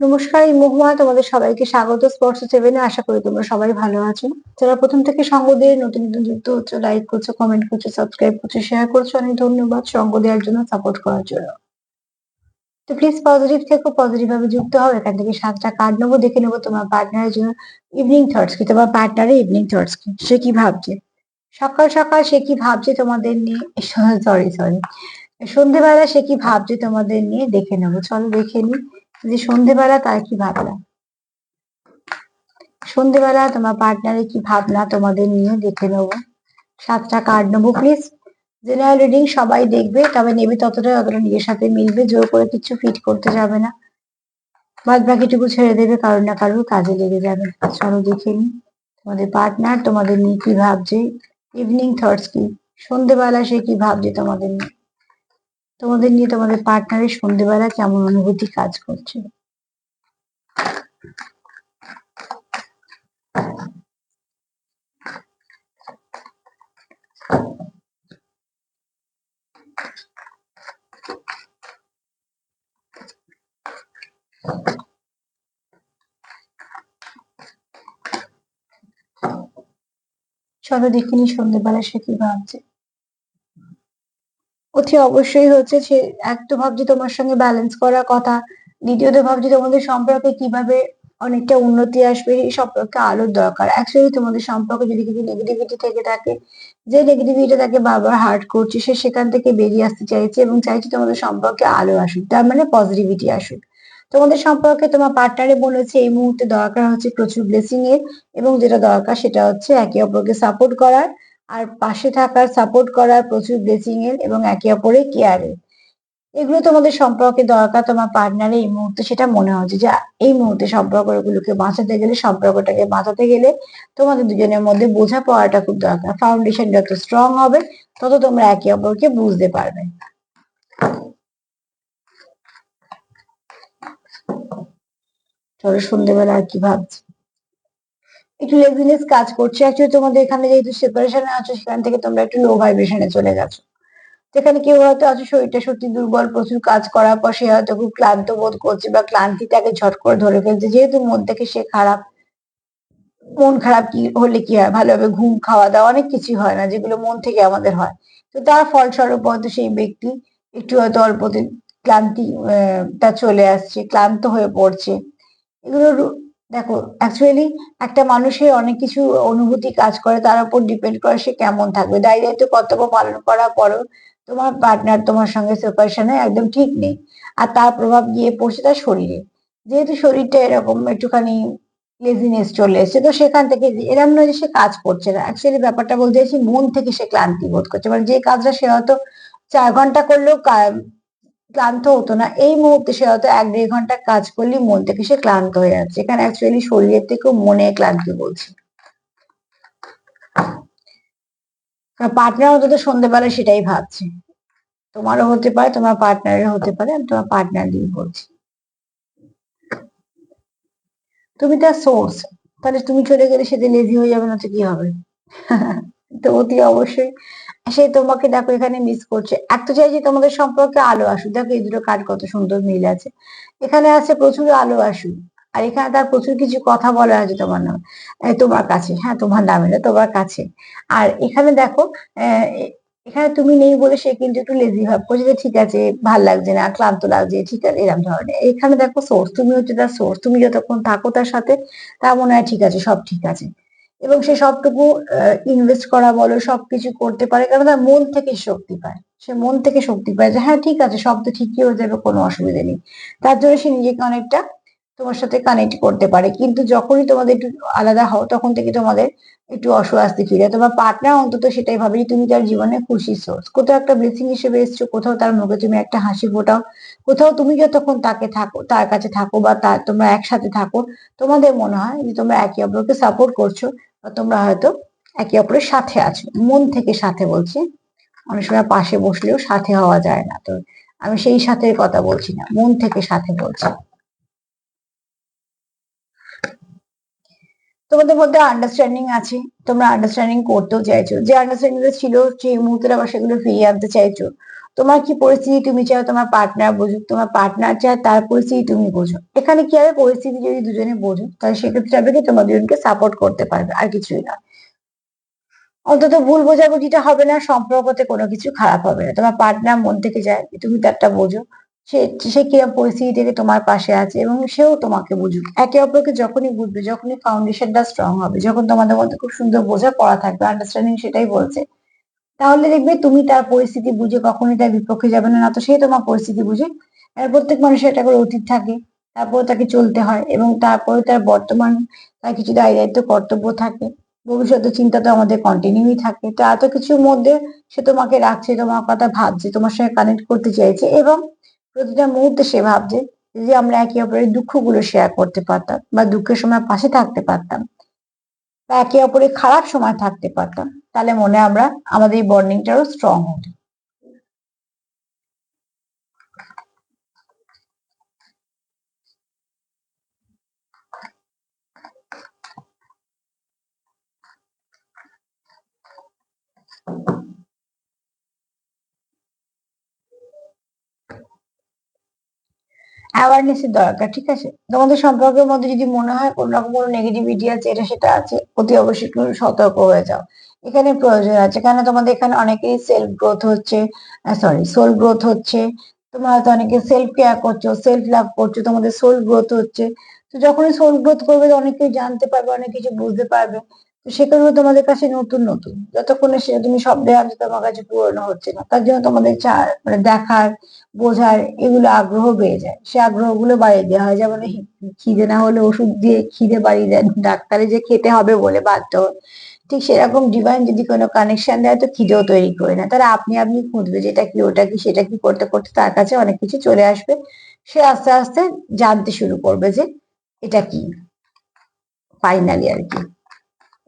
নমস্কার, এই মহুয়া তোমাদের সবাইকে স্বাগত স্পর্শ সেভেনে। আশা করি তোমরা সবাই ভালো আছো। যারা প্রথম থেকে সঙ্গ দিয়ে নতুন নতুন যুক্ত হচ্ছে, লাইক করছো, কমেন্ট করছো, সাবস্ক্রাইব করছো, শেয়ার করছো, অনেক ধন্যবাদ সঙ্গ দেওয়ার জন্য, সাপোর্ট করার জন্য। তো প্লিজ পজিটিভ থেকো, পজিটিভ ভাবে যুক্ত হও। এখান থেকে 7টা কার্ড নেবো, দেখে নেবো তোমার পার্টনারের জন্য ইভিনিং থটস কি, তোমার পার্টনারের ইভিনিং থটস কি, সে কি ভাবছে সকাল সকাল, সে কি ভাবছে তোমাদের নিয়ে। সরি সরি, সন্ধেবেলা সে কি ভাবছে তোমাদের নিয়ে দেখে নেবো। চলো দেখে নি যে সন্ধেবেলা তার কি ভাবনা, সন্ধেবেলা তোমার পার্টনারের কি ভাবনা তোমাদের নিয়ে দেখে নেবো। 7টা কার্ড নেবো প্লিজ। জেনারেল রিডিং সবাই দেখবে, তবে নেবে যতটা নিজের সাথে মিলবে। জোর করে কিছু ফিট করতে যাবে না, বাদ বাকিটুকু ছেড়ে দেবে, কারোর না কারোর কাজে লেগে যাবে। চলো দেখে নি তোমাদের পার্টনার তোমাদের নিয়ে কি ভাবছে, ইভিনিং থটস কি, সন্ধেবেলা সে কি ভাবছে তোমাদের নিয়ে। তোমাদের পার্টনারের সন্ধেবেলা কেমন অনুভূতি কাজ করছে। চলো দেখে নি সন্ধেবেলা সে কি ভাবছে। অতি অবশ্যই হচ্ছে সে এক তো ভাবছে তোমার সঙ্গে ব্যালেন্স করার কথা, দ্বিতীয়ত ভাবছে তোমাদের সম্পর্কে কিভাবে অনেকটা উন্নতি আসবে, এই সম্পর্কে আলোর দরকার। অ্যাকচুয়ালি তোমাদের সম্পর্কে যদি কিছু নেগেটিভিটি থেকে থাকে, যে নেগেটিভিটি তাকে বারবার হার্ট করছে, সে সেখান থেকে বেরিয়ে আসতে চাইছে এবং চাইছে তোমাদের সম্পর্কে আলো আসুক, তার মানে পজিটিভিটি আসুক তোমাদের সম্পর্কে। তোমার পার্টনারে বলেছে এই মুহূর্তে দরকার হচ্ছে প্রচুর ব্লেসিং এর, এবং যেটা দরকার সেটা হচ্ছে একে অপরকে সাপোর্ট করার, আর পাশে থাকার, সাপোর্ট করার, প্রচুর ব্লেসিং এর এবং একে অপরের কেয়ারের। এগুলো তোমাদের সম্পর্কে দরকার তোমার পার্টনারে এই মুহূর্তে। সেটা মনে হচ্ছে যে এই মুহূর্তে সম্পর্কগুলোকে বাঁচাতে গেলে, সম্পর্কটাকে বাঁচাতে গেলে তোমাদের দুজনের মধ্যে বোঝাপড়াটা খুব দরকার। ফাউন্ডেশন যত স্ট্রং হবে, তত তোমরা একে অপরকে বুঝতে পারবে। চলো সন্ধ্যেবেলা আর কি ভাবছি। একটু লেজিনেস কাজ করছে। অ্যাকচুয়ালি তোমাদের এখানে যেহেতু সেপারেশনে আছো, সেখান থেকে তোমরা একটু লো ভাইব্রেশনে চলে গেছো। যেখানে কেউ হয়তো আছে শরীরটা সত্যি দুর্বল, প্রচুর কাজ করার পর সে হয়তো খুব ক্লান্ত বোধ করছে, বা ক্লান্তি তাকে ঝট করে ধরে ফেলছে, যেহেতু মন থেকে সে খারাপ। মন খারাপ কি হলে কি হয়, ভালোভাবে ঘুম, খাওয়া দাওয়া, অনেক কিছু হয় না যেগুলো মন থেকে আমাদের হয়। তো তার ফলস্বরূপ হয়তো সেই ব্যক্তি একটু হয়তো অল্পদিন ক্লান্তি তা চলে আসছে, ক্লান্ত হয়ে পড়ছে। এগুলো দেখো, অ্যাকচুয়ালি একটা মানুষের অনেক কিছু অনুভূতি কাজ করে, তার উপর ডিপেন্ড করে সে কেমন থাকবে। দায় দায়িত্ব কর্তব্য পালন করার পরও তোমার পার্টনার তোমার সঙ্গে সেপারেশনে একদম ঠিক নেই, আর তার প্রভাব গিয়ে পড়ছে তার শরীরে। যেহেতু শরীরটা এরকম একটুখানি লেজিনেস চলে এসেছে, তো সেখান থেকে এরকম নয় যে সে কাজ করছে না। অ্যাকচুয়ালি ব্যাপারটা বলতে চাইছি, মন থেকে সে ক্লান্তি বোধ করছে, মানে যে কাজটা সে হয়তো 4 ঘন্টা করলেও ক্লান্ত হতো না, এই মুহূর্তে সে হয়তো 1-1.5 ঘন্টা কাজ করলে মন থেকে সে ক্লান্ত হয়ে যাচ্ছে। এখানে অ্যাকচুয়ালি শরীরের থেকেও মনে ক্লান্তি বলছে। পার্টনার অন্তত সন্ধ্যেবেলা সেটাই ভাবছে। তোমারও হতে পারে, তোমার পার্টনারের হতে পারে, আমি তোমার পার্টনার দিয়ে বলছি। তুমি তার সোর্স, তাহলে তুমি চলে গেলে সেটা লেজি হয়ে যাবে, না তো কি হবে। তো অতি অবশ্যই সে তোমাকে দেখো এখানে মিস করছে। এক তো চাইছি তোমাদের সম্পর্কে আলো আসুক। দেখো এই দুটো কার্ড কত সুন্দর মিল আছে। এখানে আছে প্রচুর আলো আসুক, আর এখানে তার প্রচুর কিছু কথা বলা আছে তোমার নামে, তোমার কাছে, হ্যাঁ তোমার নামে না, তোমার কাছে। আর এখানে দেখো, এখানে তুমি নেই বলে সে কিন্তু একটু লেজি ভাব করছে, যে ঠিক আছে ভাল লাগছে না, ক্লান্ত লাগছে, ঠিক আছে, এরকম ধরনের। এখানে দেখো সোর্স, তুমি হচ্ছে তার সোর্স। তুমি যতক্ষণ থাকো তার সাথে, তা মনে হয় ঠিক আছে, সব ঠিক আছে। এবং সে সবটুকু ইনভেস্ট করা বলো, সবকিছু করতে পারে, কারণ তার মন থেকে শক্তি পায়। সে মন থেকে শক্তি পায় যে হ্যাঁ ঠিক আছে, সব তো ঠিকই হয়ে যাবে, কোনো অসুবিধা নেই। তার জন্য সে নিজেকে অনেকটা তোমার সাথে কানেক্ট করতে পারে। কিন্তু যখনই তোমাদের একটু আলাদা হও, তখন থেকে তোমাদের একটু অস্বস্তি ফিরে। তোমার পার্টনার অন্তত সেটাই ভাবে যে তুমি তার জীবনে খুশি সোর্স, কোথাও একটা ব্লেসিং হিসেবে এসছো, কোথাও তার মুখে তুমি একটা হাসি ফোটাও, কোথাও তুমি যতক্ষণ তাকে থাকো, তার কাছে থাকো, বা তার তোমরা একসাথে থাকো, তোমাদের মনে হয় যে তোমরা একে অপরকে সাপোর্ট করছো, বা তোমরা হয়তো একে অপরের সাথে আছো। মন থেকে সাথে বলছি, অনেক সময় পাশে বসলেও সাথে হওয়া যায় না, তো আমি সেই সাথে কথা বলছি না, মন থেকে সাথে বলছি। তোমাদের মধ্যে আন্ডারস্ট্যান্ডিং আছে, তোমরা আন্ডারস্ট্যান্ডিং করতেও চাইছো, যে আন্ডারস্ট্যান্ডিং ছিল সেই মুহূর্তে আবার সেগুলো ফিরিয়ে আনতে চাইছো। তোমার কি পরিস্থিতি তুমি চাও তোমার পার্টনার বুঝুক, তোমার পার্টনার চায় তার পরিস্থিতি তুমি বোঝো। এখানে কি হবে, পরিস্থিতি যদি দুজনে বোঝো তাহলে সেক্ষেত্রে হবে কি তোমার দুজনকে সাপোর্ট করতে পারবে, আর কিছুই না। অন্তত ভুল বোঝাবুঝিটা হবে না, সম্পর্কতে কোনো কিছু খারাপ হবে না। তোমার পার্টনার মন থেকে যায় যে তুমি তারটা বোঝো, সে সে কিরকম পরিস্থিতি থেকে তোমার পাশে আছে এবং সেও তোমাকে বুঝুক। একে অপরকে যখনই বুঝবে, যখনই ফাউন্ডেশনটা স্ট্রং হবে, যখন তোমাদের মধ্যে খুব সুন্দর বোঝাপড়া থাকবে, আন্ডারস্ট্যান্ডিং সেটাই বলছে, তাহলে দেখবে তুমি তার পরিস্থিতি বুঝে কখনোই তার বিপক্ষে যাবে না, না তো সে তোমার পরিস্থিতি বুঝে। আর প্রত্যেক মানুষের একটা করে অতীত থাকে, তারপর তাকে চলতে হয় এবং তারপরে তার বর্তমান তার কিছু দায় দায়িত্ব কর্তব্য থাকে, ভবিষ্যতের চিন্তা তো আমাদের কন্টিনিউই থাকে। তো এত কিছুর মধ্যে সে তোমাকে রাখছে, তোমার কথা ভাবছে, তোমার সঙ্গে কানেক্ট করতে চাইছে এবং প্রতিটা মুহূর্তে সে ভাবছে যদি আমরা একে অপরের দুঃখগুলো শেয়ার করতে পারতাম বা দুঃখের সময় পাশে থাকতে পারতাম বা একে অপরের খারাপ সময় থাকতে পারতাম, তাহলে মনে হয় আমরা আমাদের এই বন্ডিংটাও স্ট্রং হতো। অ্যাওয়ারনেস এর দরকার, ঠিক আছে? তোমাদের সম্পর্কের মধ্যে যদি মনে হয় কোন রকম কোনো নেগেটিভিটি আছে, এটা সেটা আছে, অতি অবশ্যই একটু সতর্ক হয়ে যাও। এখানে প্রয়োজন আছে, কেন তোমাদের এখানে অনেকেই সেলফ গ্রোথ হচ্ছে, সরি সোল গ্রোথ হচ্ছে। তোমরা হয়তো অনেকে সেলফ কেয়ার করছো, সেলফ লাভ করছো, তোমাদের সোল গ্রোথ হচ্ছে। তো যখনই সোল গ্রোথ করবে অনেক কিছু জানতে পারবে, অনেক কিছু বুঝতে পারবে। তো সেগুলো তোমাদের কাছে নতুন নতুন, যতক্ষণে সে তুমি শব্দে আনছো তোমার কাছে পুরনো হচ্ছে না, তার জন্য তোমাদের মানে দেখার, বোঝার এগুলো আগ্রহ বেড়ে যায়, সে আগ্রহগুলো বাড়িয়ে দেওয়া হয়। যেমন এই খিদে না হলে ওষুধ দিয়ে খিদে বাড়িয়ে দেন ডাক্তারে, যে খেতে হবে বলে বাধ্য হয়। ঠিক সেরকম ডিভাইন যদি কোনো কানেকশন দেয় তো খিদেও তৈরি করে না, তারা আপনি আপনি খুঁজবে যেটা কি ওটা কি সেটা কি, করতে করতে তার কাছে অনেক কিছু চলে আসবে। সে আস্তে আস্তে জানতে শুরু করবে যে এটা কি, ফাইনালি আর কি।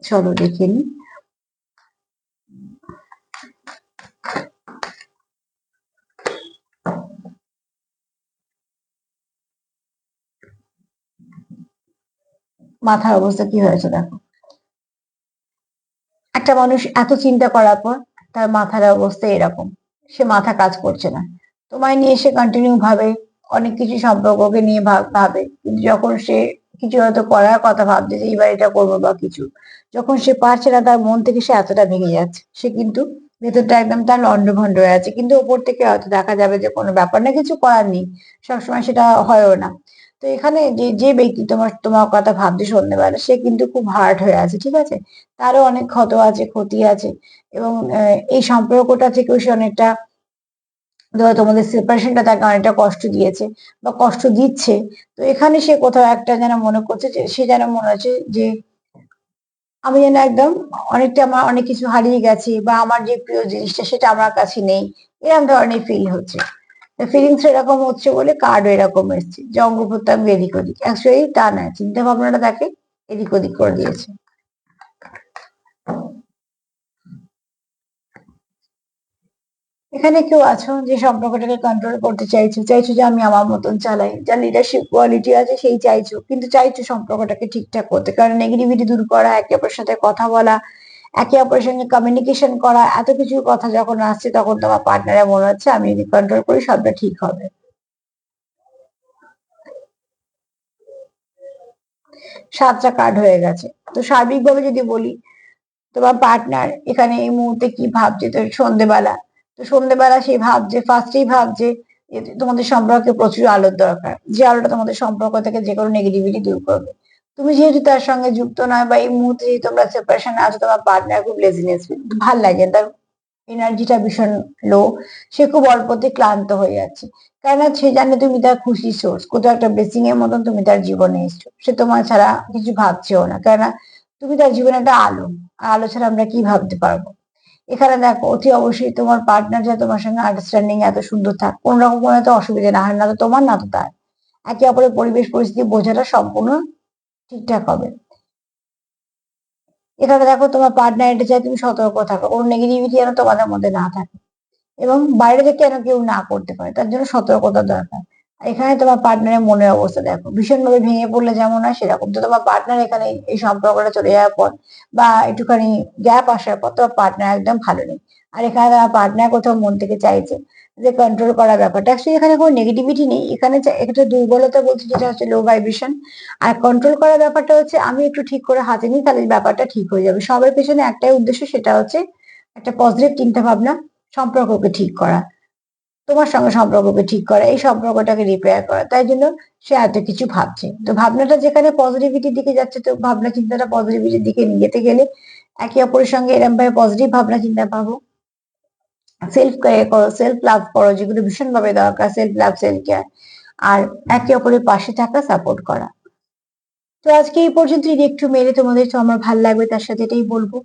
চলো দেখে নি। মাথার অবস্থা কি হয়েছে দেখো। একটা মানুষ এত চিন্তা করার পর তার মাথার অবস্থা এরকম, সে মাথা কাজ করছে না। তোমায় নিয়ে সে কন্টিনিউ ভাবে, অনেক কিছু সম্পর্ককে নিয়ে ভাবে, কিন্তু যখন সে কিছু হয়তো করার কথা ভাবছে যে এইবার এটা করবো বা কিছু, যখন সে পারছে না তার মন থেকে সে এতটা ভেঙে যাচ্ছে, সে কিন্তু ভেতরটা একদম তার লন্ডভন্ড হয়ে আছে, কিন্তু ওপর থেকে হয়তো দেখা যাবে যে কোনো ব্যাপার না, কিছু করার নেই, সবসময় সেটা হয়ও না। তো এখানে যে যে ব্যক্তি তোমার তোমার কথা ভাবছে সন্ধ্যেবেলা, সে কিন্তু খুব হার্ট হয়ে আছে, ঠিক আছে? তারও অনেক ক্ষত আছে, ক্ষতি আছে এবং এই সম্পর্কটা থেকেও সে অনেকটা, ধরো তোমাদের সেপারেশনটা তাকে অনেকটা কষ্ট দিয়েছে বা কষ্ট দিচ্ছে। তো এখানে সে কোথাও একটা যেন মনে করছে যে, সে যেন মনে হচ্ছে যে আমি যেন একদম অনেকটা আমার অনেক কিছু হারিয়ে গেছি বা আমার যে প্রিয় জিনিসটা সেটা আমার কাছে নেই, এরকম ধরনের ফিল হচ্ছে। ফিলিংস এরকম হচ্ছে বলে কার্ড এরকম এসছে যে অঙ্গ প্রত্যঙ্গ এদিক ওদিক, অ্যাকচুয়ালি তা না, চিন্তা ভাবনাটা তাকে এদিক ওদিক করে দিয়েছে। এখানে কেউ আছো যে সম্পর্কটাকে কন্ট্রোল করতে চাইছো, চাইছো যে আমি আমার মতন চালাই, যার লিডারশিপ কোয়ালিটি আছে সেই চাইছো, কিন্তু চাইছো সম্পর্কটাকে ঠিকঠাক করতে, কারণ নেগেটিভিটি দূর করা, একে অপরের সাথে কথা বলা, একে অপরের সঙ্গে কমিউনিকেশন করা, এত কিছু কথা যখন আসছে তখন তোমার পার্টনারের মনে হচ্ছে আমি যদি কন্ট্রোল করি সবটা ঠিক হবে। সাতটা কার্ড হয়ে গেছে। তো সার্বিকভাবে যদি বলি, তোমার পার্টনার এখানে এই মুহূর্তে কি ভাবছে, তো সন্ধেবেলা, তো সন্ধেবেলা সে ভাবছে, ফার্স্টেই ভাবছে যে তোমাদের সম্পর্কে প্রচুর আলোর দরকার, যে আলোটা তোমাদের সম্পর্ক থেকে যে কোনো নেগেটিভিটি দূর করবে। তুমি যেহেতু তার সঙ্গে যুক্ত নয় বা এই মুহূর্তে যদি তোমরা সেপারেশন আছো, তোমার পার্টনার খুব লেজিনেস, ভাল লাগে তার, এনার্জিটা ভীষণ লো, সে খুব অল্পতে ক্লান্ত হয়ে যাচ্ছে। কেননা সে জানে তুমি তার খুশির সোর্স, কোথাও একটা ব্লেসিং এর মতন তুমি তার জীবনে এসছো, সে তোমার ছাড়া কিছু ভাবছেও না, কেননা তুমি তার জীবনে একটা আলো, আর আলো ছাড়া আমরা কি ভাবতে পারবো। এখানে দেখো অতি অবশ্যই তোমার পার্টনার যা তোমার সঙ্গে আন্ডারস্ট্যান্ডিং এত সুন্দর থাক, কোন রকম কোনো তো অসুবিধা না হয়, না তো তোমার না তো তার, একে অপরের পরিবেশ পরিস্থিতি বোঝাটা সম্পূর্ণ ঠিকঠাক হবে। এখানে দেখো তোমার পার্টনার এটা চাই তুমি সতর্ক থাকো, কোনো নেগেটিভিটি যেন তোমাদের মধ্যে না থাকে এবং বাইরে থেকে যেন কেউ না করতে পারে, তার জন্য সতর্কতা দরকার। আর এখানে তোমার পার্টনারের মনের অবস্থা দেখো, ভীষণ ভাবে ভেঙে পড়লে যেমন হয় সেরকম। তো তোমার পার্টনার এখানে এই সম্পর্কটা চলে যাওয়ার পর বা একটুখানি গ্যাপ আসার পর তোমার পার্টনার একদম ভালো নেই। আর এখানে তোমার পার্টনার কোথাও মন থেকে চাইছে যে কন্ট্রোল করা ব্যাপারটা, অ্যাকচুয়ালি এখানে কোনো নেগেটিভিটি নেই, এখানে একটা দুর্বলতা বলছে যেটা হচ্ছে লো ভাইব্রেশন। আর কন্ট্রোল করার ব্যাপারটা হচ্ছে আমি একটু ঠিক করে হাতে নিই, তাহলে ব্যাপারটা ঠিক হয়ে যাবে। সবার পেছনে একটাই উদ্দেশ্য, সেটা হচ্ছে একটা পজিটিভ চিন্তা ভাবনা, সম্পর্ককে ঠিক করা, তোমার সঙ্গে সম্পর্ককে ঠিক করা, এই সম্পর্কটাকে রিপেয়ার করা। তাই জন্য সে এত কিছু ভাবছে। তো ভাবনাটা যেখানে পজিটিভিটির দিকে যাচ্ছে, তো ভাবনা চিন্তাটা পজিটিভিটির দিকে নিয়ে যেতে গেলে একে অপরের সঙ্গে এরকম ভাবে পজিটিভ ভাবনা চিন্তা পাবো। সেলফ কেয়ার করো, সেলফ লাভ করো, যেগুলো ভীষণভাবে দরকার, সেলফ লাভ, সেলফ কেয়ার। আর একে অপরের পাশে থাকা, সাপোর্ট করা। তো আজকে এই পর্যন্ত, যদি একটু মেরে তোমাদের তো আমার ভালো লাগবে, তার সাথে এটাই বলবো।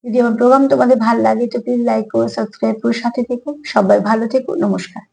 যদি আমার প্রোগ্রাম তোমাদের ভালো লাগে তো প্লিজ লাইক করো, সাবস্ক্রাইব করো, সাথে থেকো। সবাই ভালো থেকো, নমস্কার।